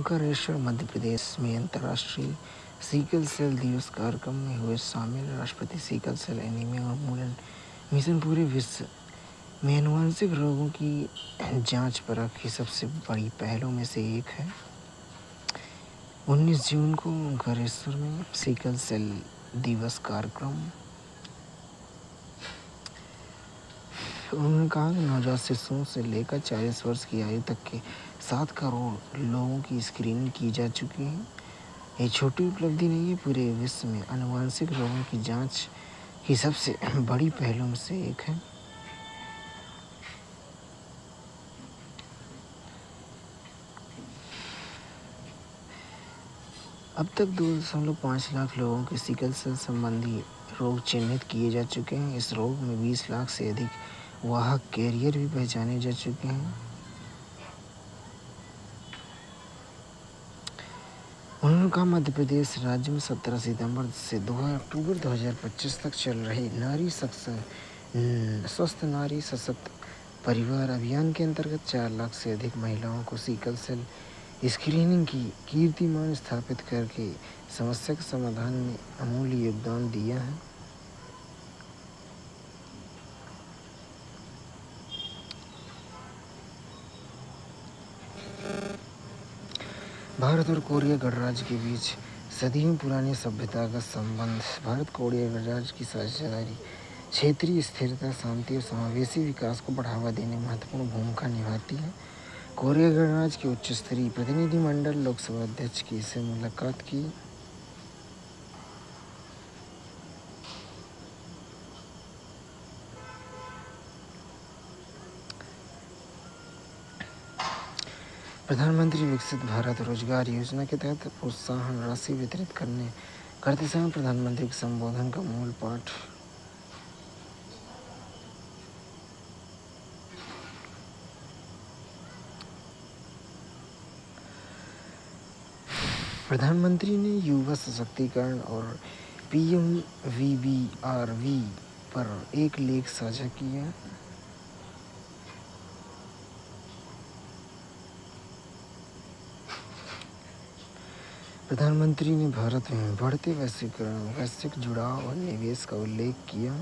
ओंकारेश्वर मध्य प्रदेश में अंतर्राष्ट्रीय sickle cell दिवस कार्यक्रम में हुए शामिल राष्ट्रपति सिकल सेल एनीमिया उन्मूलन मिशन पूरे विश्व में आनुवंशिक रोगों की जांच परख की सबसे बड़ी पहलों में से एक है। 19 जून को ओंकारेश्वर में सिकल सेल दिवस कार्यक्रम उन्होंने कहा कि नवजात शिशुओं से लेकर 40 वर्ष की आयु तक के 7 करोड़ लोगों की स्क्रीनिंग की जा चुकी है। ये छोटी उपलब्धि नहीं है, पूरे विश्व में आनुवंशिक रोगों की जांच की सबसे बड़ी पहलों में से एक है। अब तक 2.5 लाख लोगों के सिकल सेल संबंधी रोग चिन्हित किए जा चुके हैं। इस रोग में 20 लाख से अधिक वाहक कैरियर भी पहचाने जा चुके हैं। उन्होंने कहा मध्य प्रदेश राज्य में 17 सितंबर से 2 अक्टूबर 2025 तक चल रहे स्वस्थ नारी सशक्त परिवार अभियान के अंतर्गत 4 लाख से अधिक महिलाओं को सिकल सेल स्क्रीनिंग की कीर्तिमान स्थापित करके समस्या के समाधान में अमूल्य योगदान दिया है। भारत और कोरिया गणराज्य के बीच सदियों पुरानी सभ्यतागत संबंध भारत कोरिया गणराज्य की साझेदारी क्षेत्रीय स्थिरता, शांति और समावेशी विकास को बढ़ावा देने में महत्वपूर्ण भूमिका निभाती है। कोरिया गणराज्य के उच्च स्तरीय प्रतिनिधिमंडल लोकसभा अध्यक्ष की से मुलाकात की। प्रधानमंत्री विकसित भारत रोजगार योजना के तहत प्रोत्साहन राशि वितरित करते समय प्रधानमंत्री के संबोधन का मूल पाठ। प्रधानमंत्री ने युवा सशक्तिकरण और PMVBRV पर एक लेख साझा किया। प्रधानमंत्री ने भारत में बढ़ते वैश्विक जुड़ाव और निवेश का उल्लेख किया।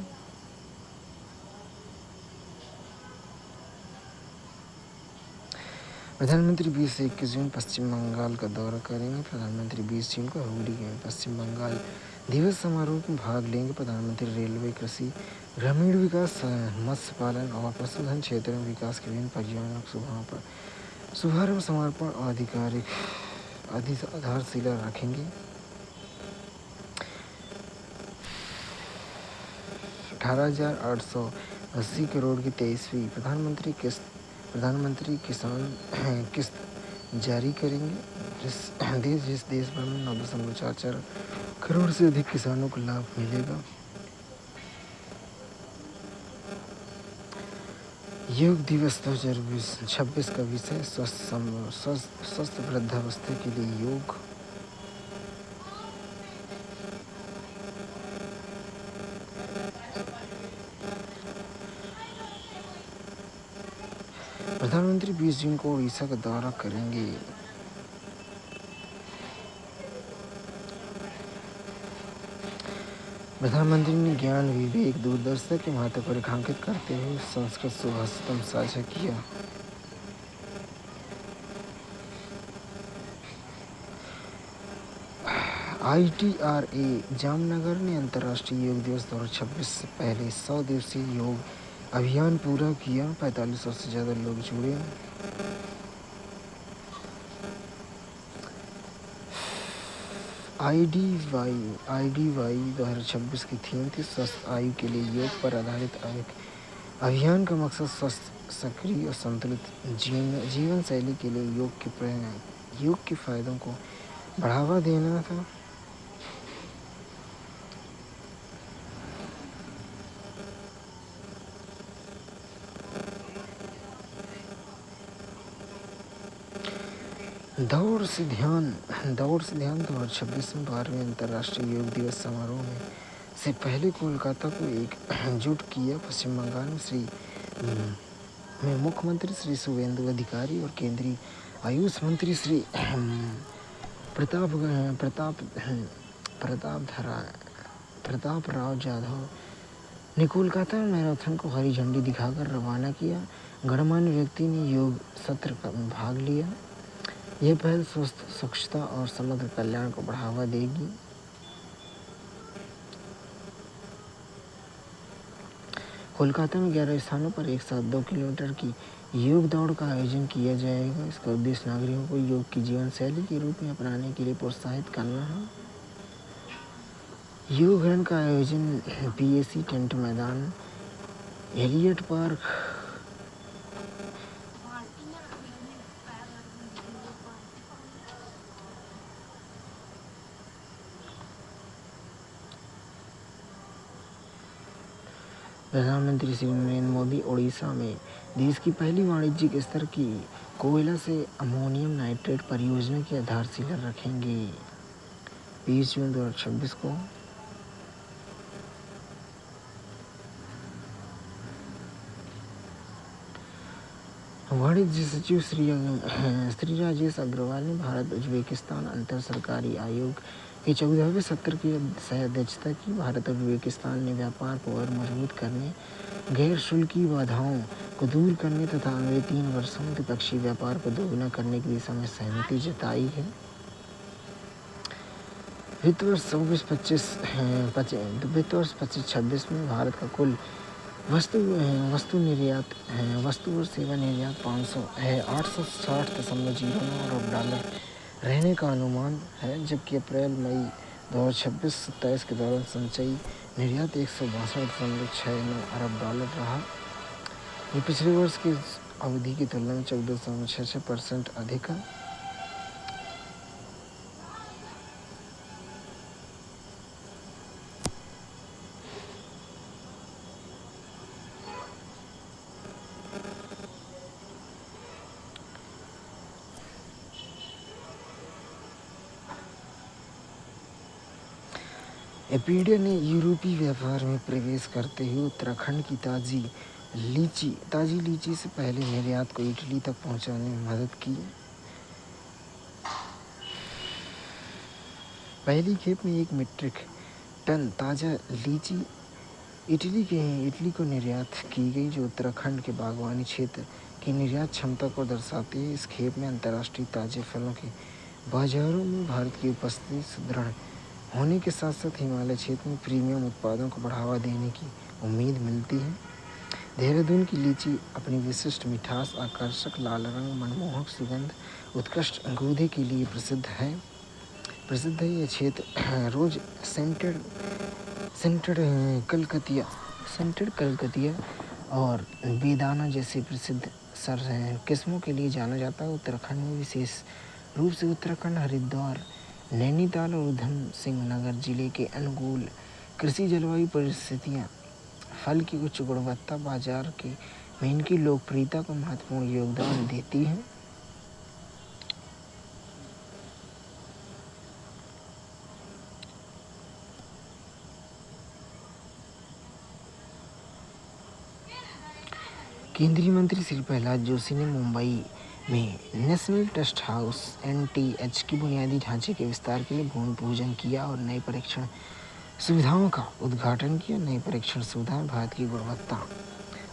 प्रधानमंत्री 20 से 21 जून पश्चिम बंगाल का दौरा करेंगे। प्रधानमंत्री 20 जून को हुगली में पश्चिम बंगाल दिवस समारोह में भाग लेंगे। प्रधानमंत्री रेलवे, कृषि, ग्रामीण विकास, मत्स्य पालन और पशुधन क्षेत्र में विकास की विभिन्न परियोजनाओं के शुभारंभ, समर्पण और आधारशिला रखेंगे। 18,880 करोड़ की 23वीं प्रधानमंत्री किसान किस्त जारी करेंगे। जिस देश भर में 9.44 करोड़ से अधिक किसानों को लाभ मिलेगा। योग दिवस 2026 का विषय स्वस्थ वृद्धावस्था के लिए योग। प्रधानमंत्री 20 जून को उड़ीसा का दौरा करेंगे। प्रधानमंत्री ने ज्ञान, विवेक, दूरदर्शिता के महत्व को रेखांकित करते हुए संस्कृत सुभाषितम साझा किया। ITRA जामनगर ने अंतर्राष्ट्रीय योग दिवस 2026 से पहले 100 दिवसीय योग अभियान पूरा किया। 4500 से ज़्यादा लोग जुड़े। IDY 2026 की थीम थी स्वस्थ आयु के लिए योग पर आधारित अभियान का मकसद स्वस्थ, सक्रिय और संतुलित जीवन शैली के लिए योग के फायदों को बढ़ावा देना था। दौड़ से ध्यान 2026 में 12वें अंतर्राष्ट्रीय योग दिवस समारोह से पहले कोलकाता को एकजुट किया। पश्चिम बंगाल में मुख्यमंत्री श्री शुभेंदु अधिकारी और केंद्रीय आयुष मंत्री श्री प्रताप प्रताप प्रताप राव जाधव ने कोलकाता मैराथन को हरी झंडी दिखाकर रवाना किया। गणमान्य व्यक्ति ने योग सत्र में भाग लिया। यह पहल स्वस्थ, स्वच्छता और समग्र कल्याण को बढ़ावा देगी। कोलकाता में 11 स्थानों पर एक साथ 2 किलोमीटर की योग दौड़ का आयोजन किया जाएगा। इसका उद्देश्य नागरिकों को योग की जीवन शैली के रूप में अपनाने के लिए प्रोत्साहित करना है। योग रन का आयोजन पीएसी टेंट मैदान, एलियट पार्क, प्रधानमंत्री श्री नरेंद्र मोदी ओडिशा में देश की पहली वाणिज्यिक स्तर की कोयला से अमोनियम नाइट्रेट परियोजना की आधारशिला रखेंगे 20 जून 2026 को। वाणिज्य सचिव श्री राजेश अग्रवाल ने भारत उज्बेकिस्तान अंतर सरकारी आयोग के 14वें सत्र की अध्यक्षता की। भारत और उज्बेकिस्तान ने व्यापार को और मजबूत करने, गैर शुल्की बाधाओं को दूर करने तथा अगले 3 वर्षों में द्विपक्षीय व्यापार को दोगुना करने की दिशा में सहमति जताई है। वित्त वर्ष 25-26 में भारत का कुल वस्तु और सेवा निर्यात 860.09 अरब डॉलर रहने का अनुमान है, जबकि अप्रैल-मई 2026-27 के दौरान संचयी निर्यात 162.69 अरब डॉलर रहा। ये पिछले वर्ष की अवधि की तुलना में 14.66% अधिक है। एपीडिया ने यूरोपीय व्यापार में प्रवेश करते हुए उत्तराखंड की ताजी लीची से पहले निर्यात को इटली तक पहुंचाने में मदद की। पहली खेप में 1 मीट्रिक टन ताज़ा लीची इटली को निर्यात की गई, जो उत्तराखंड के बागवानी क्षेत्र की निर्यात क्षमता को दर्शाती है। इस खेप में अंतर्राष्ट्रीय ताजे फलों के बाजारों में भारत की उपस्थिति सुदृढ़ होने के साथ साथ हिमालय क्षेत्र में प्रीमियम उत्पादों को बढ़ावा देने की उम्मीद मिलती है। देहरादून की लीची अपनी विशिष्ट मिठास, आकर्षक लाल रंग, मनमोहक सुगंध, उत्कृष्ट गूदे के लिए प्रसिद्ध है। यह क्षेत्र रोज सेंटेड कलकतिया और बेदाना जैसे प्रसिद्ध किस्मों के लिए जाना जाता है। उत्तराखंड में विशेष रूप से उत्तराखंड, हरिद्वार, नैनीताल और उधम सिंह नगर जिले के अनुकूल कृषि जलवायु परिस्थितियां फल की उच्च गुणवत्ता बाजार में इनकी लोकप्रियता को महत्वपूर्ण योगदान देती हैं। केंद्रीय मंत्री श्री प्रहलाद जोशी ने मुंबई में नेशनल टेस्ट हाउस (NTH) की बुनियादी ढांचे के विस्तार के लिए भूमि पूजन किया और नई परीक्षण सुविधाओं का उद्घाटन किया। नई परीक्षण सुविधाएं भारत की गुणवत्ता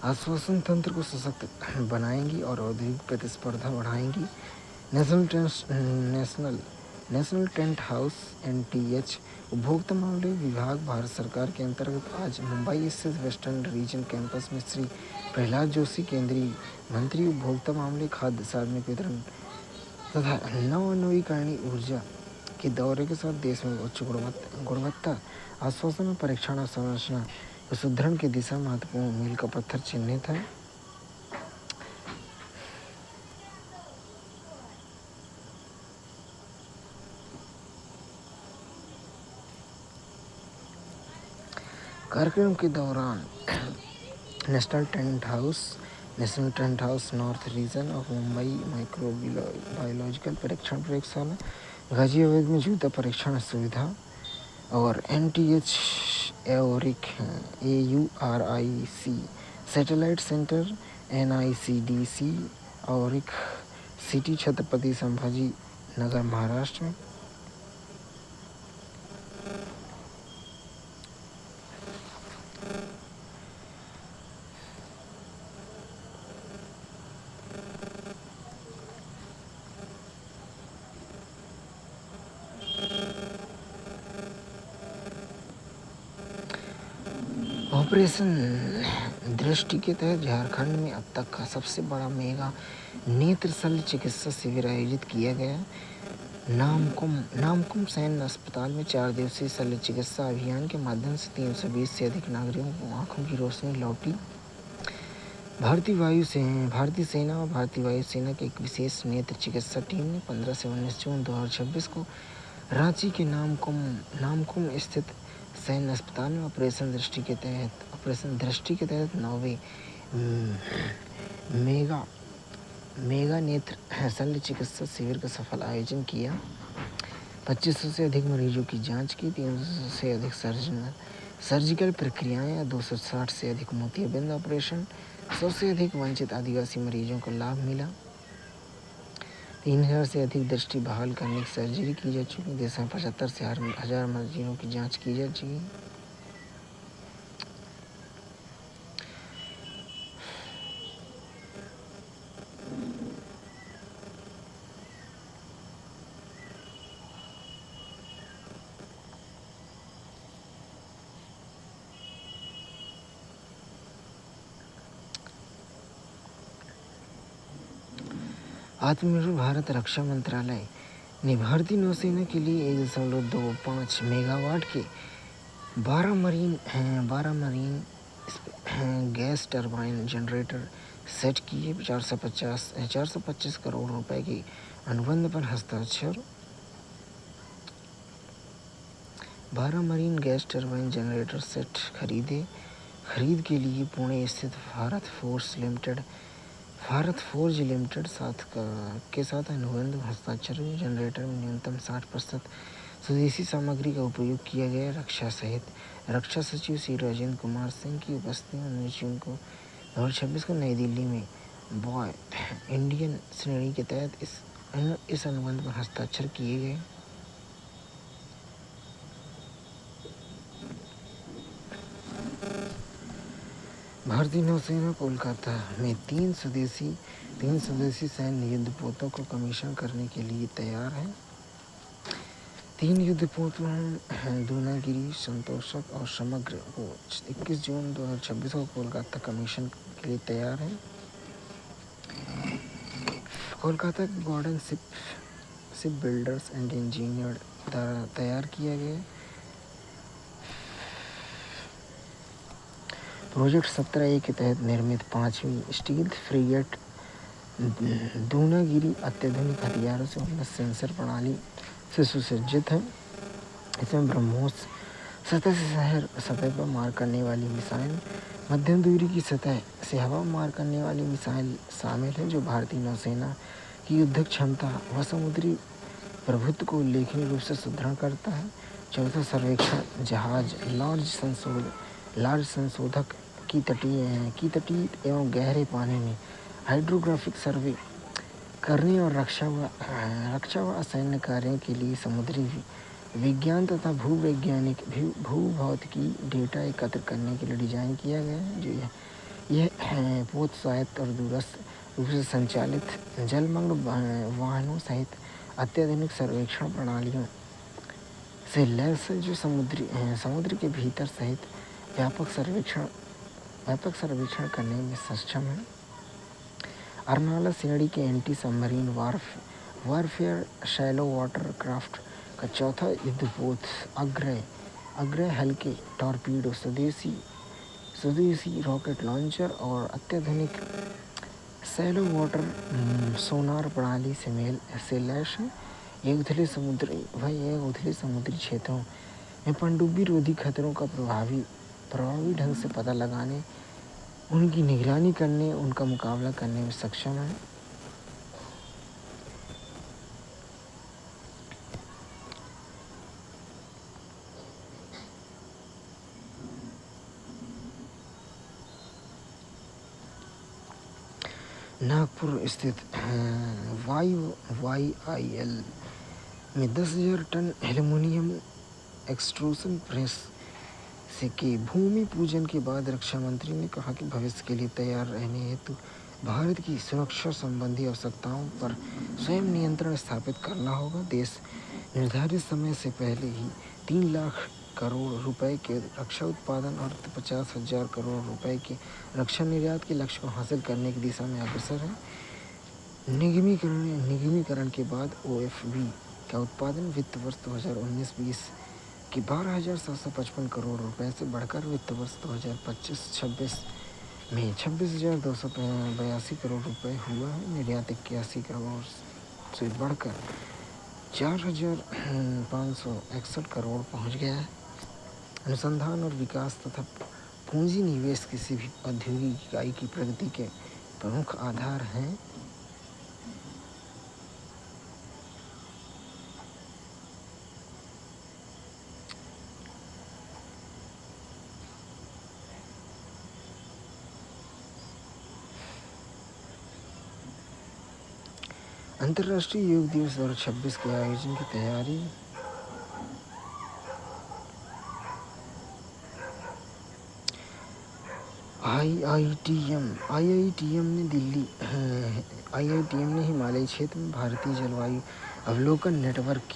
आश्वासन तंत्र को सशक्त बनाएंगी और औद्योगिक प्रतिस्पर्धा बढ़ाएंगी। नेशनल टेंट हाउस (NTH) उपभोक्ता मामले विभाग, भारत सरकार के अंतर्गत आज मुंबई स्थित वेस्टर्न रीजन कैंपस में श्री प्रहलाद जोशी, केंद्रीय मंत्री उपभोक्ता मामले, खाद्य सार्वजनिक वितरण तथा नवीकरणीय ऊर्जा के दौरे के साथ देश में उच्च गुणवत्ता आश्वासन और परीक्षण और संरचना के सुदृढ़ की दिशा में महत्वपूर्ण मील का पत्थर चिन्हित है। कार्यक्रम के दौरान national tent house north region of Mumbai microbiological परीक्षण प्रयोगशाला, गाजियाबाद में जूता परीक्षण सुविधा और NTH एओरिक AURIC satellite centre, NICDC एओरिक city Chhatrapati Sambhaji Nagar Maharashtra में। ऑपरेशन दृष्टि के तहत झारखंड में अब तक का सबसे बड़ा मेगा नेत्र शल्य चिकित्सा शिविर आयोजित किया गया। नामकुम सैन्य अस्पताल में 4 दिवसीय शल्य चिकित्सा अभियान के माध्यम से 320 से अधिक नागरिकों को आंखों की रोशनी लौटी। भारतीय सेना और भारतीय वायुसेना की एक विशेष नेत्र चिकित्सा टीम ने 15 से 19 जून 2026 को रांची के नामकुम स्थित सैन्य अस्पताल में ऑपरेशन दृष्टि के तहत 9वें मेगा नेत्र शल्य चिकित्सा शिविर का सफल आयोजन किया। 2500 से अधिक मरीजों की जांच की, 300 से अधिक सर्जिकल प्रक्रियाएं, 260 से अधिक मोतियाबिंद ऑपरेशन, 100 से अधिक वंचित आदिवासी मरीजों को लाभ मिला। 3000 से अधिक दृष्टि बहाल करने की सर्जरी की जा चुकी। देश में 75 से 1000 मरीजों की जांच की जा चुकी। आत्मनिर्भर भारत रक्षा मंत्रालय ने भारतीय नौसेना के लिए 1.25 मेगावाट के 12 marine gas turbine generator set किए। 425 करोड़ रुपए के अनुबंध पर हस्ताक्षर। 12 marine gas turbine generator set खरीद के लिए पुणे स्थित भारत फोर्ज लिमिटेड के साथ अनुबंध हस्ताक्षर। जनरेटर में न्यूनतम 60% स्वदेशी सामग्री का उपयोग किया गया। रक्षा सचिव श्री राजेंद्र कुमार सिंह की उपस्थिति में 19 जून को 2026 को नई दिल्ली में बॉय इंडियन श्रेणी के तहत इस अनुबंध पर हस्ताक्षर किए गए। भारतीय नौसेना कोलकाता में तीन स्वदेशी सैन्य युद्धपोतों को कमीशन करने के लिए तैयार है। 3 युद्धपोत दूनागिरी, संतोषक और समग्र को 21 जून 2026 को कोलकाता कमीशन के लिए तैयार है। कोलकाता के Garden Ship Builders and Engineer द्वारा तैयार किया गया। प्रोजेक्ट 17A के तहत निर्मित 5वीं स्टील्थ फ्रिगेट दूनागिरी अत्याधुनिक हथियारों से उन्नत सेंसर प्रणाली से सुसज्जित है। इसमें ब्रह्मोस सतह पर मार करने वाली मिसाइल, मध्यम दूरी की सतह से हवा मार करने वाली मिसाइल शामिल है, जो भारतीय नौसेना की युद्धक क्षमता व समुद्री प्रभुत्व को उल्लेखनीय रूप से सुदृढ़ करता है। चौथा सर्वेक्षण जहाज लार्ज संशोधक की तटीय एवं गहरे पानी में हाइड्रोग्राफिक सर्वे करने और रक्षा व असैन्य कार्यों के लिए समुद्री विज्ञान तथा भूभौतिकी डेटा एकत्र करने के लिए डिजाइन किया गया है। जो यह पोत स्वायत्त और दूरस्थ रूप से संचालित जलमग्न वाहनों सहित अत्याधुनिक सर्वेक्षण प्रणालियों से लैस है, जो समुद्र के भीतर सहित व्यापक सर्वेक्षण करने में सक्षम है। अर्नाला श्रेणी के anti submarine warfare shallow water craft का चौथा युद्धपोत अग्रय हल्के टॉर्पीडो, स्वदेशी रॉकेट लॉन्चर और अत्याधुनिक शैलो वाटर सोनार प्रणाली से लैस है। यह उथले समुद्री क्षेत्रों में पनडुब्बी रोधी खतरों का प्रभावी ढंग से पता लगाने, उनकी निगरानी करने, उनका मुकाबला करने में सक्षम है। नागपुर स्थित YYIL में 10,000 टन एल्युमिनियम एक्सट्रूशन प्रेस से के भूमि पूजन के बाद रक्षा मंत्री ने कहा कि भविष्य के लिए तैयार रहने हेतु भारत की सुरक्षा संबंधी आवश्यकताओं पर स्वयं नियंत्रण स्थापित करना होगा। देश निर्धारित समय से पहले ही 3 लाख करोड़ रुपए के रक्षा उत्पादन और 50,000 करोड़ रुपए के रक्षा निर्यात के लक्ष्य को हासिल करने की दिशा में अग्रसर है। निगमीकरण के बाद OFB का उत्पादन वित्त वर्ष 2019-20 कि 12,755 करोड़ रुपए से बढ़कर वित्त वर्ष 2025-26 में 26,282 करोड़ रुपए हुआ है। निर्यात 81 करोड़ से बढ़कर 4,561 करोड़ पहुंच गया है। अनुसंधान और विकास तथा पूंजी निवेश किसी भी औद्योगिक इकाई की प्रगति के प्रमुख आधार हैं। अंतर्राष्ट्रीय योग दिवस 2026 के आयोजन की तैयारी। IITM ने हिमालय क्षेत्र में भारतीय जलवायु अवलोकन नेटवर्क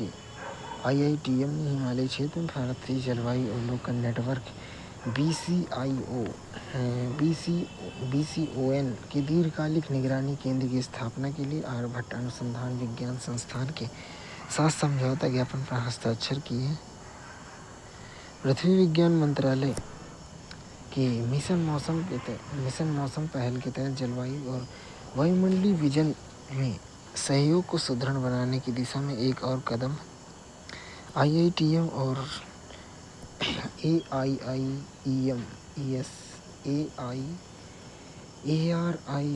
BCON की दीर्घकालिक निगरानी केंद्र की स्थापना के लिए आर्यभट्ट अनुसंधान विज्ञान संस्थान के साथ समझौता ज्ञापन पर हस्ताक्षर किए। पृथ्वी विज्ञान मंत्रालय के मिशन मौसम पहल के तहत जलवायु और वायुमंडलीय विजन में सहयोग को सुदृढ़ बनाने की दिशा में एक और कदम। IITM और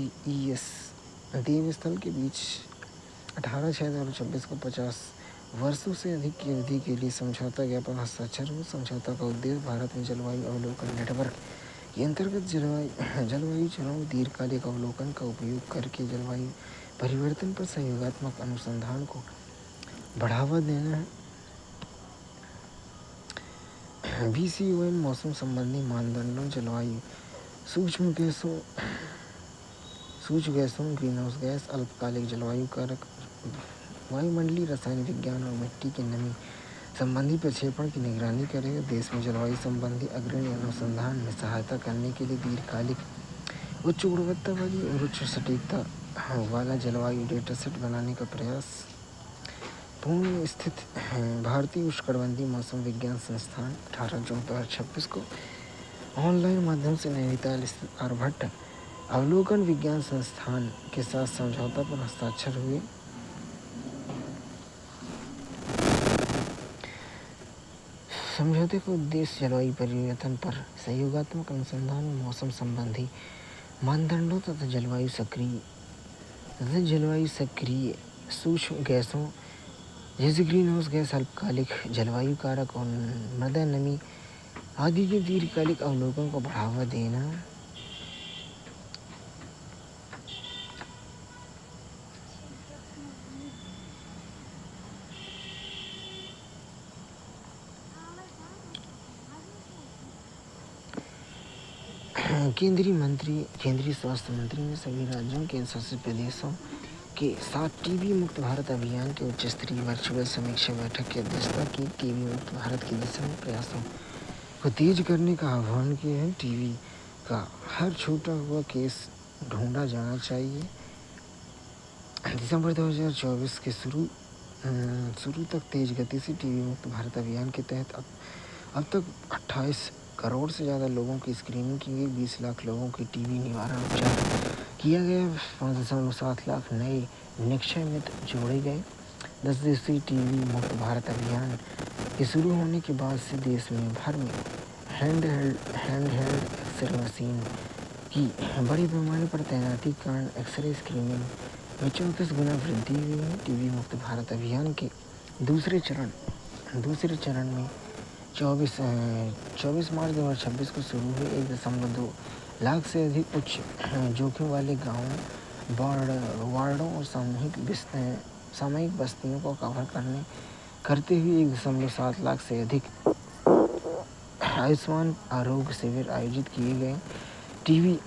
ARIES देवस्थल के बीच 18/6/2026 को 50 वर्षों से अधिक की अवधि के लिए समझौता ज्ञापन हस्ताक्षर हुआ। समझौता का उद्देश्य भारत में जलवायु अवलोकन नेटवर्क के अंतर्गत जलवायु चुनाव दीर्घकालिक अवलोकन का उपयोग करके जलवायु परिवर्तन पर सहयोगात्मक अनुसंधान को बढ़ावा देना है। BCON मौसम संबंधी मानदंडों, जलवायु सूक्ष्म गैसों, ग्रीनहाउस गैस, अल्पकालिक जलवायु कारक, वायुमंडलीय रसायन विज्ञान और मिट्टी की नमी संबंधी प्रक्षेपण की निगरानी करेगा। देश में जलवायु संबंधी अग्रणी अनुसंधान में सहायता करने के लिए दीर्घकालिक उच्च गुणवत्ता वाली और उच्च सटीकता वाला जलवायु डेटासेट बनाने का प्रयास। पुणे में स्थित भारतीय उष्णकटिबंधीय मौसम विज्ञान संस्थान 18 जून 2026 को ऑनलाइन माध्यम से नैनीताल स्थित आर्यभट्ट अवलोकन विज्ञान संस्थान के साथ समझौता पर हस्ताक्षर हुए। समझौते का उद्देश्य जलवायु परिवर्तन पर सहयोगात्मक अनुसंधान में मौसम संबंधी मानदंडों तथा जलवायु सक्रिय सूक्ष्म गैसों जैसे ग्रीनहाउस गैस, अल्पकालिक जलवायु कारक और मृदा नमी आदि के दीर्घकालिक अवलोकन को बढ़ावा देना। केंद्रीय स्वास्थ्य मंत्री ने सभी राज्यों के शासित प्रदेशों के साथ टीबी मुक्त भारत अभियान के उच्च स्तरीय वर्चुअल समीक्षा बैठक की अध्यक्षता की। टीबी मुक्त भारत की दिशा में प्रयासों को तेज करने का आह्वान किया है। टीबी का हर छूटा हुआ केस ढूंढा जाना चाहिए। दिसंबर 2024 के शुरू तक तेज गति से टीबी मुक्त भारत अभियान के तहत अब तक 28 करोड़ से ज़्यादा लोगों की स्क्रीनिंग की गई। 20 लाख लोगों की टीबी निवारण उपचार किया गया। 5.7 लाख नए निक्षय मित्र जोड़े गए। 10 दिवसीय टीबी मुक्त भारत अभियान के शुरू होने के बाद से देश में भर में हैंडहेल्ड एक्सरे मशीन की बड़े पैमाने पर तैनाती के कारण एक्सरे स्क्रीनिंग में 34 गुना वृद्धि हुई है। टीबी मुक्त भारत अभियान के दूसरे चरण में 24 मार्च 2026 को शुरू हुए 1.2 लाख से अधिक उच्च जोखिम वाले गाँवों वार्डों और सामूहिक बस्तियों को कवर करते हुए 1.7 लाख से अधिक आयुष्मान आरोग्य शिविर आयोजित किए गए। टीबी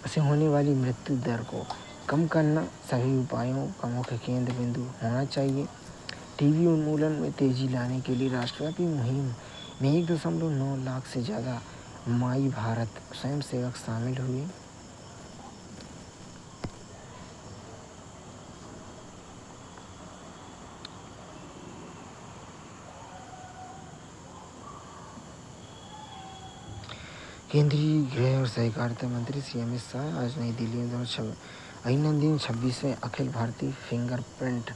से होने वाली मृत्यु दर को कम करना सभी उपायों का मुख्य केंद्र बिंदु होना चाहिए। टीबी उन्मूलन में तेजी लाने के लिए राष्ट्रव्यापी मुहिम में 1.9 लाख से ज़्यादा माई भारत स्वयंसेवक शामिल हुए। केंद्रीय गृह और सहकारिता मंत्री श्री अमित शाह आज नई दिल्ली में दैनंदिन 26वें अखिल भारतीय फिंगरप्रिंट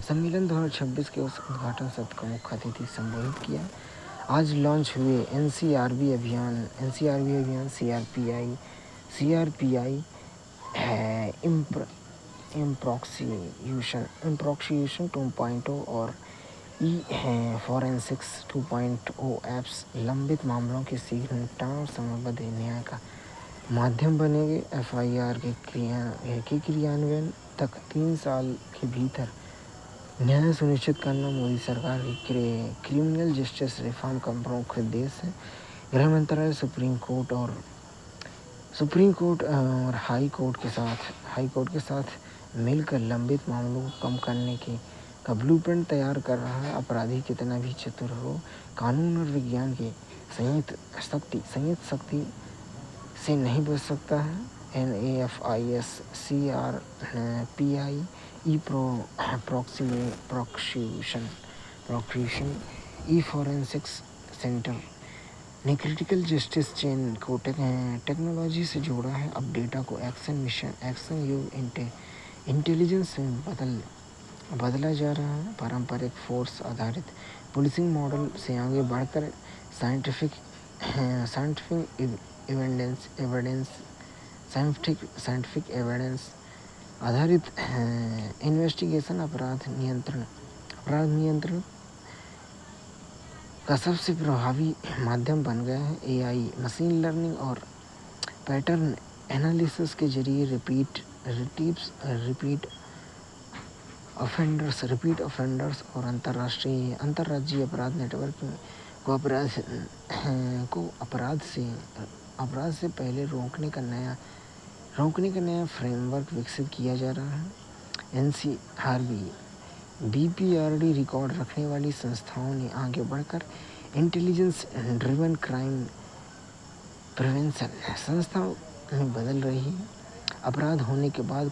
सम्मेलन 2026 के उस उद्घाटन सत्र को मुख्य अतिथि संबोधित किया। आज लॉन्च हुए एनसीआरबी अभियान सीआरपीआई इम्प्रॉक्सिएशन 2.0 और ई फॉरेंसिक्स 2.0 ऐप्स लंबित मामलों के शीघ्र निपटान और समयबद्ध न्याय का माध्यम बनेंगे। एफआईआर के क्रियान्वयन तक 3 साल के भीतर न्याय सुनिश्चित करना मोदी सरकार की क्रिमिनल जस्टिस रिफॉर्म का प्रमुख उद्देश्य है। गृह मंत्रालय सुप्रीम कोर्ट और हाई कोर्ट के साथ मिलकर लंबित मामलों को कम करने का ब्लूप्रिंट तैयार कर रहा है। अपराधी कितना भी चतुर हो, कानून और विज्ञान के संयुक्त शक्ति से नहीं बच सकता है। NAFIS CRPI प्रोक्यूशन ई फॉरेंसिक्स सेंटर ने क्रिटिकल जस्टिस चेन को टेक्नोलॉजी से जोड़ा है। अब डेटा को एक्शन युग इंटेलिजेंस में बदला जा रहा है। पारंपरिक फोर्स आधारित पुलिसिंग मॉडल से आगे बढ़कर साइंटिफिक एविडेंस आधारित इन्वेस्टिगेशन अपराध नियंत्रण का सबसे प्रभावी माध्यम बन गया है। AI मशीन लर्निंग और पैटर्न एनालिसिस के जरिए रिपीट ऑफेंडर्स और अंतर्राज्यीय अपराध नेटवर्क को अपराध से पहले रोकने का नया फ्रेमवर्क विकसित किया जा रहा है। NCRB BPRD रिकॉर्ड रखने वाली संस्थाओं ने आगे बढ़कर इंटेलिजेंस ड्रिवन क्राइम प्रिवेंशन संस्था में बदल रही है। अपराध होने के बाद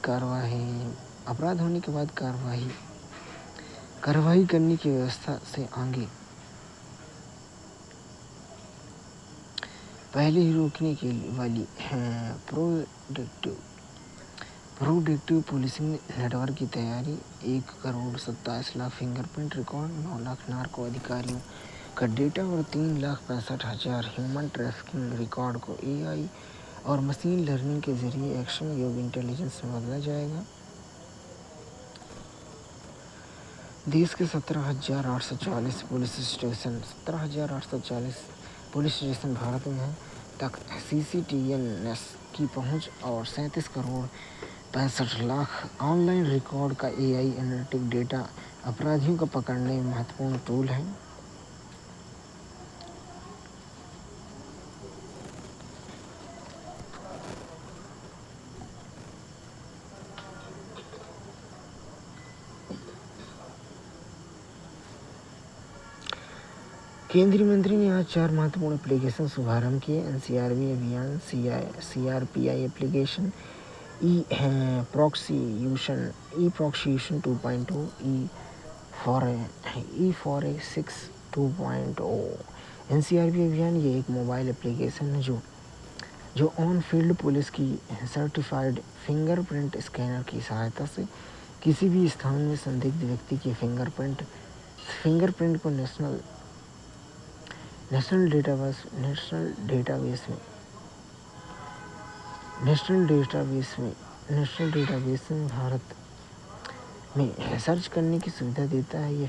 कार्रवाई करने की व्यवस्था से आगे पहले ही रोकने के वाली प्रोडेक्टिव पुलिसिंग नेटवर्क की तैयारी। 1,27,00,000 फिंगरप्रिंट रिकॉर्ड, 9 लाख नार्को अधिकारियों का डेटा और 3,65,000 ह्यूमन ट्रैफिकिंग रिकॉर्ड को AI और मशीन लर्निंग के जरिए एक्शन योग इंटेलिजेंस में बदला जाएगा। देश के 17,840 पुलिस स्टेशन भारत में हैं तक CCTNS की पहुंच और 37 करोड़ 65 लाख ऑनलाइन रिकॉर्ड का AI एनालिटिक डेटा अपराधियों को पकड़ने में महत्वपूर्ण टूल है। केंद्रीय मंत्री ने आज 4 महत्वपूर्ण एप्लीकेशन शुभारंभ किए। NCRB अभियान, CRPI एप्लीकेशन, प्रॉक्सिएशन 2.0, E4A6 2.0। NCRB अभियान ये एक मोबाइल एप्लीकेशन है जो ऑन फील्ड पुलिस की सर्टिफाइड फिंगरप्रिंट स्कैनर की सहायता से किसी भी स्थान में संदिग्ध व्यक्ति के फिंगरप्रिंट को नेशनल डेटाबेस में भारत में सर्च करने की सुविधा देता है। यह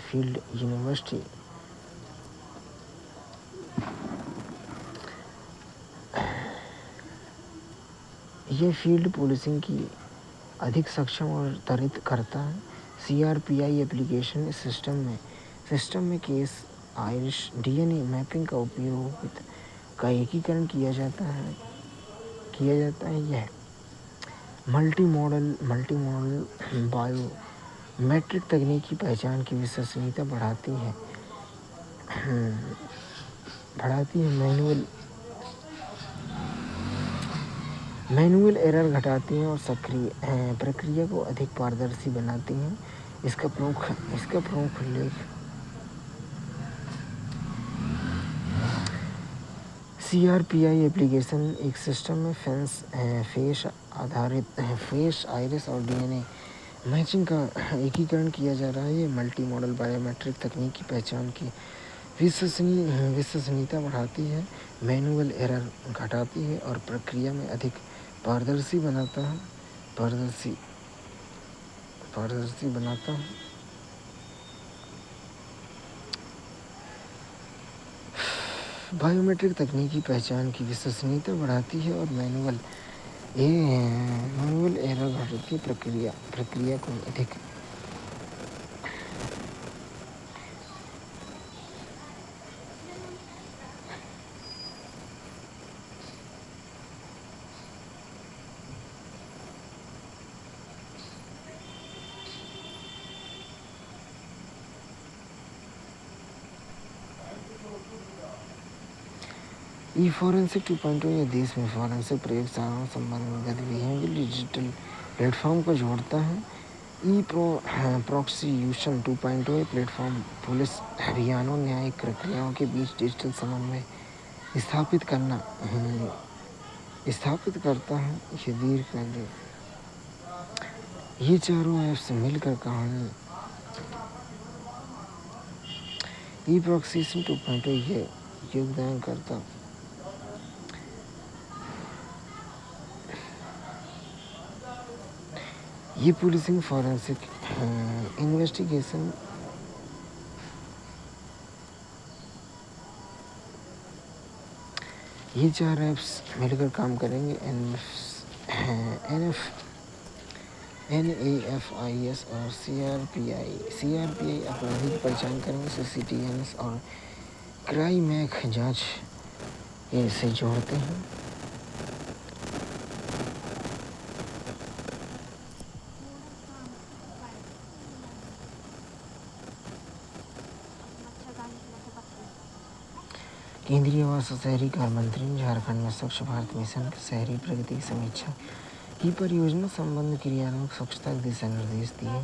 फील्ड पुलिसिंग की अधिक सक्षम और त्वरित करता है। CRPI एप्लीकेशन सिस्टम में केस आयरिश DNA मैपिंग का उपयोग का एकीकरण किया जाता है। यह मल्टी मॉडल बायोमेट्रिक तकनीक की पहचान की विश्वसनीयता बढ़ाती है। मैनुअल एरर घटाती हैं और प्रक्रिया को अधिक पारदर्शी बनाती हैं। इसका प्रमुख उल्लेख CRPI एप्लीकेशन एक सिस्टम में फेस आइरिस और DNA मैचिंग का एकीकरण किया जा रहा है। ये मल्टी मॉडल बायोमेट्रिक तकनीक की पहचान की विश्वसनीयता बढ़ाती है, मैनुअल एरर घटाती है और प्रक्रिया में अधिक पारदर्शी बनाता है। बायोमेट्रिक तकनीक की पहचान की विश्वसनीयता बढ़ाती है और मैनुअल एरर घटाती प्रक्रिया को अधिक फॉरेंसिक 2.0 यह देश में फॉरेंसिक प्रयोगशालाओं संबंधित गतिविधियों के डिजिटल प्लेटफॉर्म को जोड़ता है। प्रोसिक्यूशन 2.0 प्लेटफॉर्म पुलिस अभियानों न्यायिक प्रक्रियाओं के बीच डिजिटल समन्वय स्थापित करता है। ये चारों ऐप्स मिलकर कहानी प्रोसिक्यूशन 2.0 ये योगदान करता ये पुलिसिंग फॉरेंसिक इन्वेस्टिगेशन ये 4 ऐप्स मिलकर काम करेंगे। NAFIS और CRPI अपराधी की पहचान करेंगे। CCTNS और क्राइमैक जांच इसे जोड़ते हैं। केंद्रीय आवास और शहरी कार्य मंत्री ने झारखंड में स्वच्छ भारत मिशन की शहरी प्रगति की समीक्षा की। परियोजना संबंध क्रियान्वयन स्वच्छता के दिशा निर्देश दिए।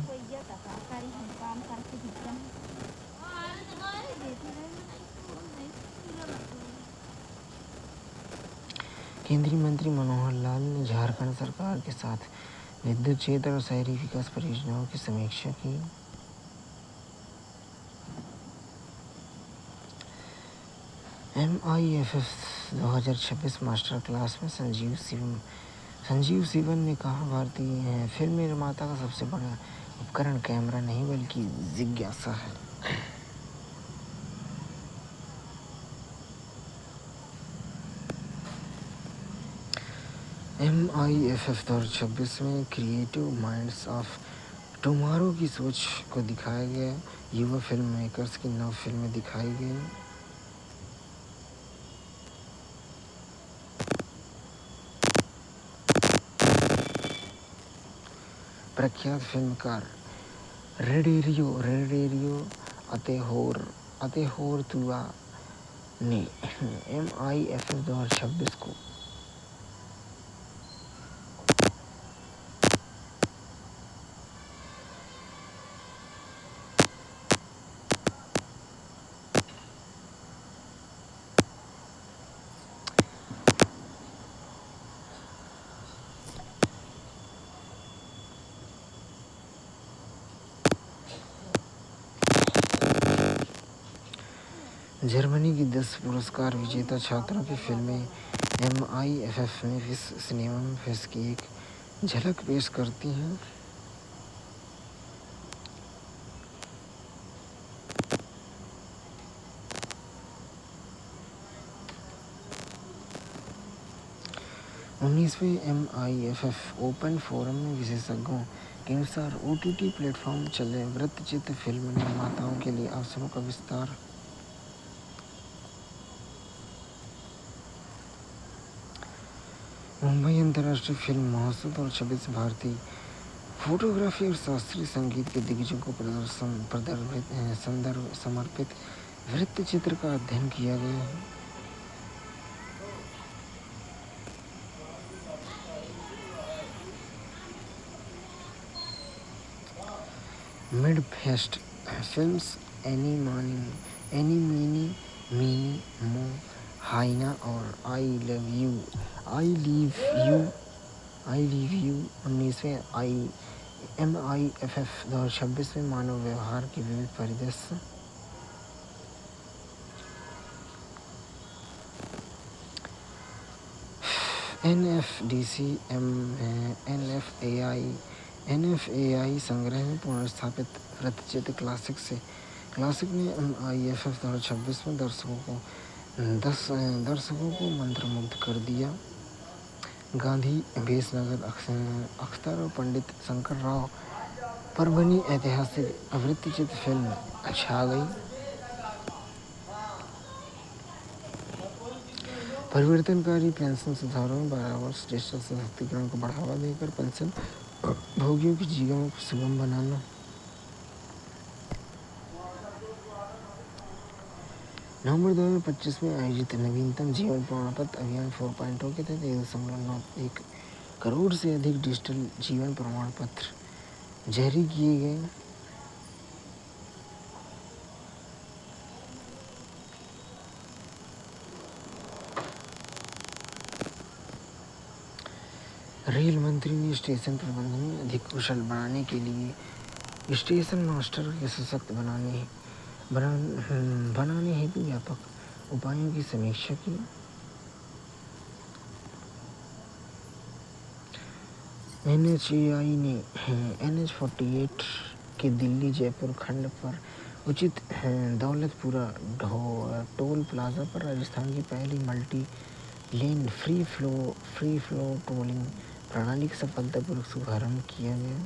केंद्रीय मंत्री मनोहर लाल ने झारखंड सरकार के साथ विद्युत क्षेत्र और शहरी विकास परियोजनाओं की समीक्षा की। MIFF 2026 मास्टर क्लास में संजीव शिवन ने कहा, भारतीय फिल्म निर्माता का सबसे बड़ा उपकरण कैमरा नहीं बल्कि जिज्ञासा है। MIFF 2026 में क्रिएटिव माइंड्स ऑफ टुमारो की सोच को दिखाया गया। युवा फिल्म मेकर्स की 9 फिल्में दिखाई गई। प्रख्यात फिल्मकार रेडेरियो अतेहोरतुआ ने MIFF 2026 को जर्मनी की 10 पुरस्कार विजेता छात्रों की फिल्में MIFF में विश्व सिनेमा फेस्ट की एक झलक पेश करती हैं। 19वें MIFF ओपन फोरम में विशेषज्ञों के अनुसार OTT प्लेटफॉर्म चले वृत्तचित्र फिल्म निर्माताओं के लिए अवसरों का विस्तार। मुंबई अंतर्राष्ट्रीय फिल्म महोत्सव 2026 भारतीय फोटोग्राफी और शास्त्रीय संगीत के दिग्गजों को समर्पित वृत्तचित्र का अध्ययन किया गया है। Mid fest films any many मो हाइना और आई लिव यू 19वें MIFF 2026 में मानव व्यवहार के विविध परिदृश्य। NFDC NFAI संग्रह में पुनर्स्थापित वृत्तचित्र क्लासिक ने MIFF 2026 में दर्शकों को मंत्रमुग्ध कर दिया। गांधी बेसनगर अख्तर और पंडित शंकर राव पर बनी ऐतिहासिक वृत्तचित्र फिल्म छा गई। परिवर्तनकारी पेंशन सुधारों में 12 वर्ष ज्येष्ठ सशक्तिकरण को बढ़ावा देकर पेंशन भोगियों के जीवन को सुगम बनाना। नवंबर 2025 में आयोजित नवीनतम जीवन प्रमाण पत्र अभियान 4.0 के तहत 1.91 करोड़ से अधिक डिजिटल जीवन प्रमाण पत्र जारी किए गए। रेल मंत्री ने स्टेशन प्रबंधन में अधिक कुशल बनाने के लिए स्टेशन मास्टर के सशक्त बनाने हेतु व्यापक उपायों की समीक्षा की। NHAI ने NH-48 के दिल्ली जयपुर खंड पर उचित दौलतपुरा टोल प्लाजा पर राजस्थान की पहली multi lane free flow tolling प्रणाली का सफलतापूर्वक शुभारंभ किया गया।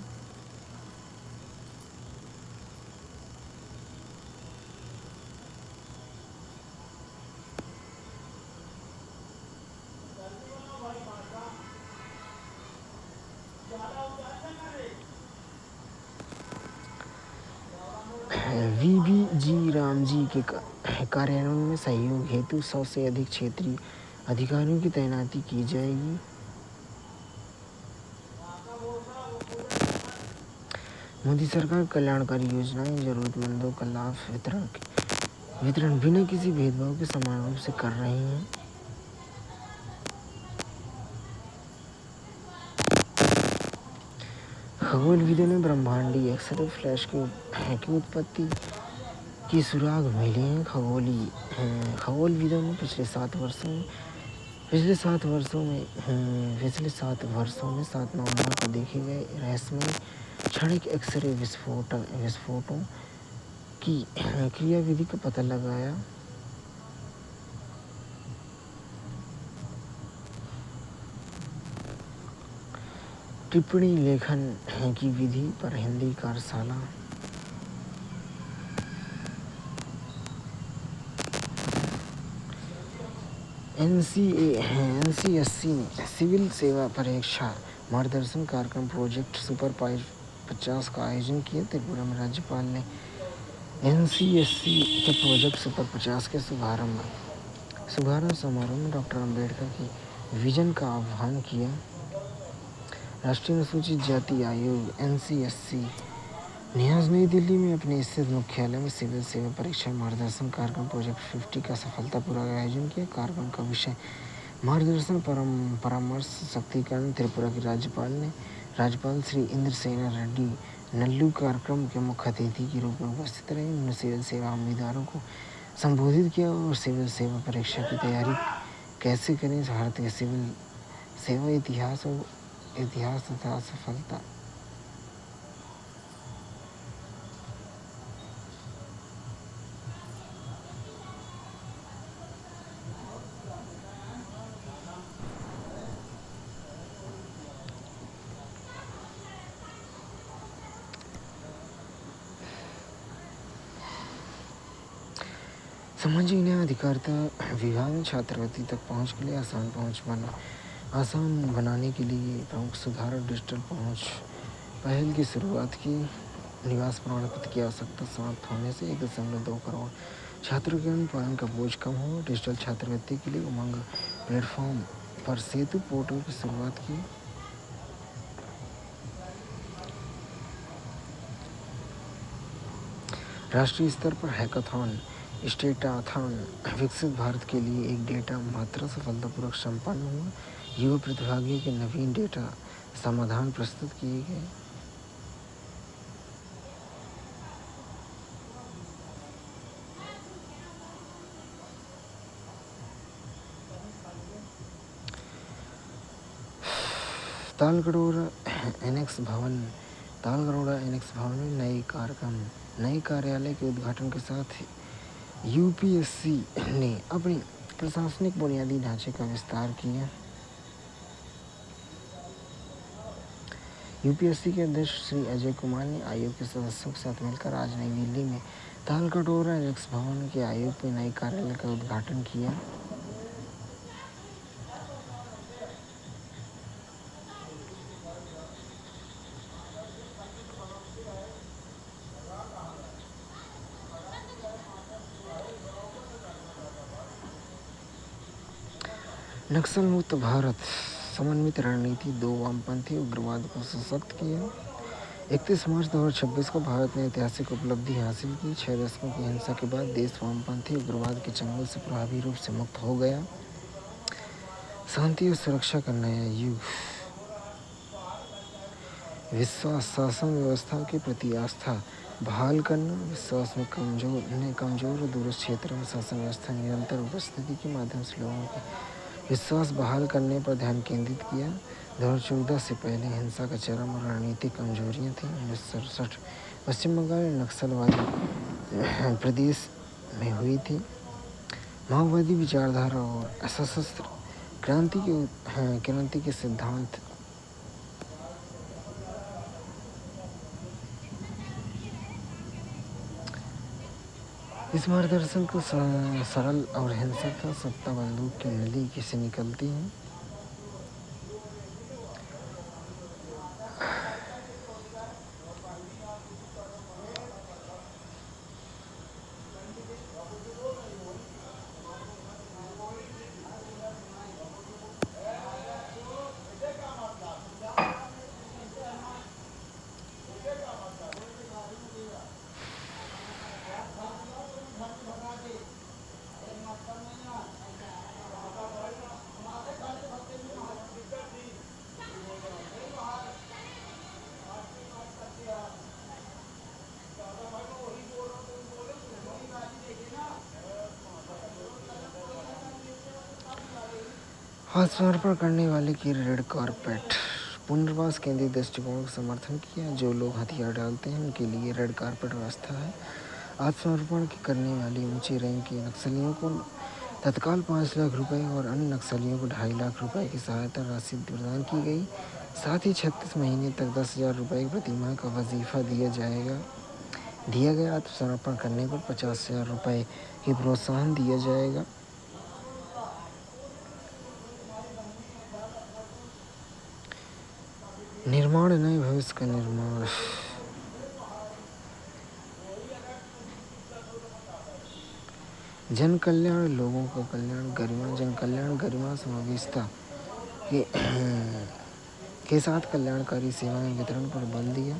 VBG रामजी के कार्यान्वयन में सहयोग हेतु 100 से अधिक क्षेत्रीय अधिकारियों की तैनाती की जाएगी। मोदी सरकार कल्याणकारी योजनाएं जरूरतमंदों का लाभ वितरण बिना किसी भेदभाव के समान रूप से कर रही हैं। खगोलविदों ने ब्रह्मांडीय एक्स-रे फ्लैश की उत्पत्ति की सुराग मिले हैं। खगोलविदों ने पिछले 7 वर्षों में 7 नवंबर को देखे गए रहस्यमय क्षणिक एक्स-रे विस्फोटों की क्रियाविधि का पता लगाया। टिप्पणी लेखन की विधि पर हिंदी कार्यशाला। NCSC ने सिविल सेवा परीक्षा मार्गदर्शन कार्यक्रम प्रोजेक्ट सुपर 50 का आयोजन किया। त्रिपुरा में राज्यपाल ने NCSC के प्रोजेक्ट सुपर 50 के शुभारंभ समारोह में डॉक्टर अम्बेडकर के विजन का आह्वान किया। राष्ट्रीय अनुसूचित जाति आयोग NCSC ने आज नई दिल्ली में अपने स्थित मुख्यालय में सिविल सेवा परीक्षा मार्गदर्शन कार्यक्रम प्रोजेक्ट 50 का सफलतापूर्वक आयोजन किया। कार्यक्रम का विषय मार्गदर्शन परामर्श सशक्तिकरण। त्रिपुरा के राज्यपाल श्री इंद्रसेना रेड्डी नल्लू कार्यक्रम के मुख्य अतिथि के रूप में उपस्थित रहे। उन्होंने सिविल सेवा उम्मीदवारों को संबोधित किया और सिविल सेवा परीक्षा की तैयारी कैसे करें, भारत के सिविल सेवा इतिहास तथा सफलता। सामाजिक न्याय अधिकारिता विभाग में छात्रवृत्ति तक पहुंच के लिए आसान बनाने के लिए प्रमुख सुधार और डिजिटल पहुंच पहल की शुरुआत की। निवास प्रमाण पत्र की आवश्यकता समाप्त होने से 1.2 करोड़ छात्रों के अनुपालन का बोझ कम हो। डिजिटल छात्रवृत्ति के लिए उमंग प्लेटफॉर्म पर सेतु पोर्टल की शुरुआत की। राष्ट्रीय स्तर पर हैकाथॉन स्टेटाथॉन विकसित भारत के लिए एक डेटा मात्रा सफलतापूर्वक संपन्न हुआ। युवा प्रतिभागियों के नवीन डेटा समाधान प्रस्तुत किए गए। तालगडोरा एनेक्स भवन में नए कार्यालय के उद्घाटन के साथ यूपीएससी ने अपनी प्रशासनिक बुनियादी ढांचे का विस्तार किया। यूपीएससी के अध्यक्ष श्री अजय कुमार ने आयोग के सदस्यों के साथ मिलकर आज नई दिल्ली में तालकटोरा एनेक्स भवन के आयोग के नए कार्यालय का उद्घाटन किया। नक्सल मुक्त भारत समन्वित रणनीति 2 वामपंथी उग्रवाद को सशक्त किया। 31 मार्च 2026 को भारत ने ऐतिहासिक उपलब्धि हासिल की। 6 दशकों की हिंसा के बाद देश वामपंथी उग्रवाद के चंगुल से प्रभावी रूप से मुक्त हो गया। शांति और सुरक्षा का नया युग। विश्वास शासन व्यवस्था के प्रति आस्था बहाल करना। विश्वास में कमजोर और दूरस्थ क्षेत्र में शासन व्यवस्था निरंतर उपस्थिति के माध्यम से लोगों के विश्वास बहाल करने पर ध्यान केंद्रित किया। 2014 से पहले हिंसा का चरम और रणनीतिक कमजोरियां थीं। 1967 पश्चिम बंगाल में नक्सलवादी प्रदेश में हुई थी। माओवादी विचारधारा और सशस्त्र क्रांति के सिद्धांत इस मार्गदर्शन को सरल और हिंसक था। सत्ता बंदूक की नली से निकलती है। आत्मसमर्पण करने वाले की रेड कारपेट। पुनर्वास केंद्रीय दृष्टिकोण का समर्थन किया। जो लोग हथियार डालते हैं उनके लिए रेड कारपेट व्यवस्था है। आत्मसमर्पण करने वाले ऊंचे रैंक के नक्सलियों को तत्काल 5 लाख रुपए और अन्य नक्सलियों को 2.5 लाख रुपए की सहायता राशि प्रदान की गई। साथ ही 36 महीने तक 10,000 रुपए प्रतिमाह का वजीफा दिया गया। आत्मसमर्पण करने पर 50,000 रुपए की प्रोत्साहन दिया जाएगा। निर्माण नए भविष्य का निर्माण। जन कल्याण लोगों का कल्याण गरिमा। जन कल्याण गरिमा समावेशिता के साथ कल्याणकारी सेवाएं वितरण पर बल दिया।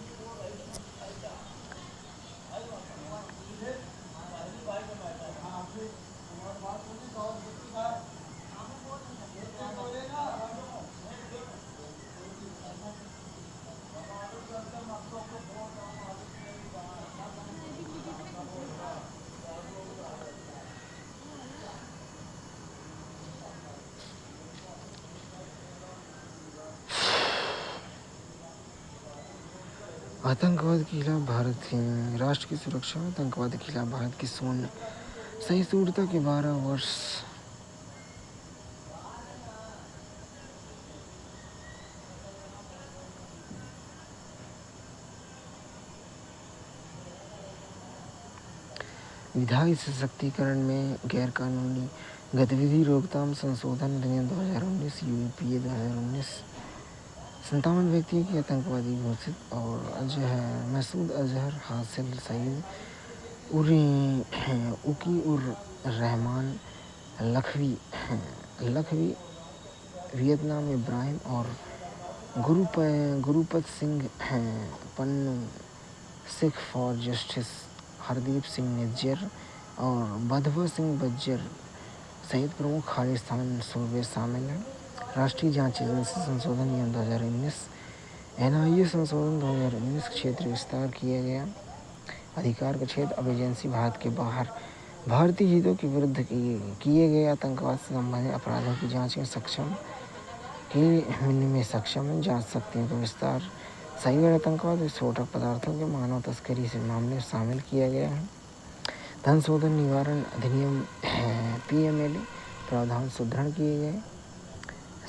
आतंकवाद के खिलाफ भारत की राष्ट्र की सुरक्षा। आतंकवाद के खिलाफ भारत की शून्य सहिष्णुता के 12 वर्ष। विधायी सशक्तिकरण में गैरकानूनी गतिविधि रोकथाम संशोधन अधिनियम 2019 यूपीए 2019 57 व्यक्तियों की आतंकवादी घोषित। और मसूद अजहर, हासिल सईद, उकी उर रहमान लखवी वियतनाम, इब्राहिम और गुरुपत सिंह पन्नू सिख फॉर जस्टिस, हरदीप सिंह निज्जर और बधवा सिंह बज्जर सहित प्रमुख खालिस्तान सूबे शामिल हैं। राष्ट्रीय जांच एजेंसी संशोधन नियम 2019 एनआईए संशोधन 2019 क्षेत्र विस्तार किया गया। अधिकार का क्षेत्र अब एजेंसी भारत के बाहर भारतीय हितों के विरुद्ध किए गए आतंकवाद से संबंधित अपराधों की जांच में सक्षम जांच शक्तियों का विस्तार, साइबर आतंकवाद, विस्फोटक पदार्थों के मानव तस्करी से मामले शामिल किया गया है। धन शोधन निवारण अधिनियम पीएमएलए प्रावधान सुदृढ़ किए गए।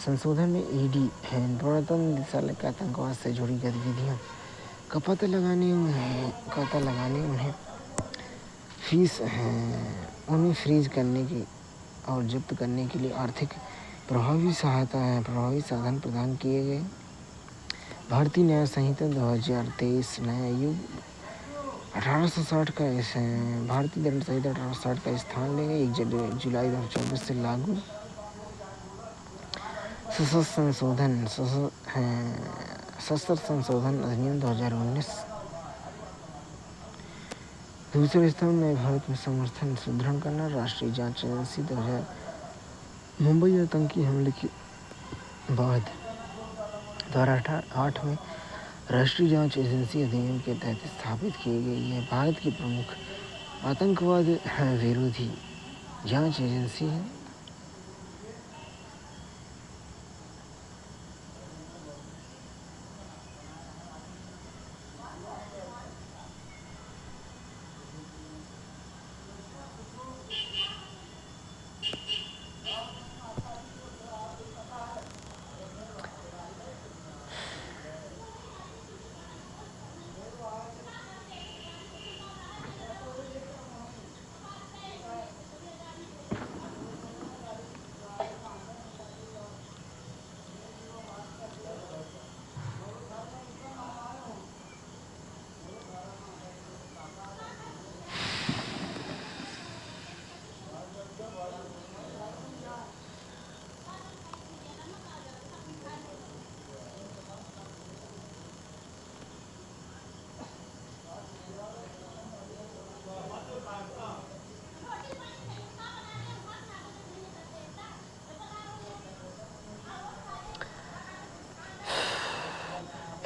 संशोधन में ईडी प्रवर्तन निदेशालय के आतंकवाद से जुड़ी गतिविधियों का पता लगाने उन्हें फ्रीज करने की और जब्त करने के लिए आर्थिक प्रभावी साधन प्रदान किए गए। भारतीय न्याय संहिता 2023 नया युग 1860 का भारतीय दंड संहिता 1860 का स्थान लेंगे। 1 जुलाई 2024 से लागू। सशस्त्र संशोधन अधिनियम 2019 दूसरे स्थान में भारत में समर्थन सुदृढ़ करना। राष्ट्रीय जांच एजेंसी 2000 मुंबई आतंकी हमले के बाद 2008 में राष्ट्रीय जांच एजेंसी अधिनियम के तहत स्थापित की गई है। भारत की प्रमुख आतंकवाद विरोधी जांच एजेंसी है।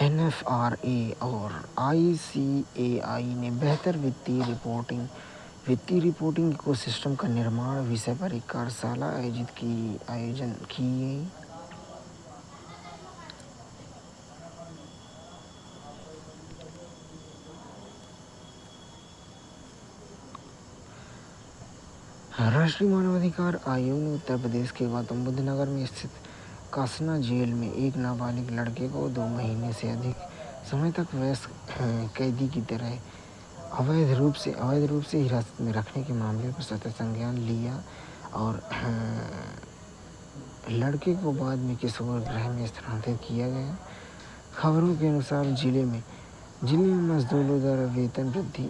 एनएफआरए और आईसीएआई ने बेहतर वित्तीय रिपोर्टिंग इकोसिस्टम का निर्माण विषय पर एक कार्यशाला आयोजन की गई। राष्ट्रीय मानवाधिकार आयोग ने उत्तर प्रदेश के गौतम बुद्ध नगर में स्थित कासना जेल में एक नाबालिग लड़के को 2 महीने से अधिक समय तक वयस्क कैदी की तरह अवैध रूप से हिरासत में रखने के मामले पर सत्य संज्ञान लिया और लड़के को बाद में किशोर गृह में स्थानांतरित किया गया। खबरों के अनुसार जिले में मजदूरों द्वारा वेतन वृद्धि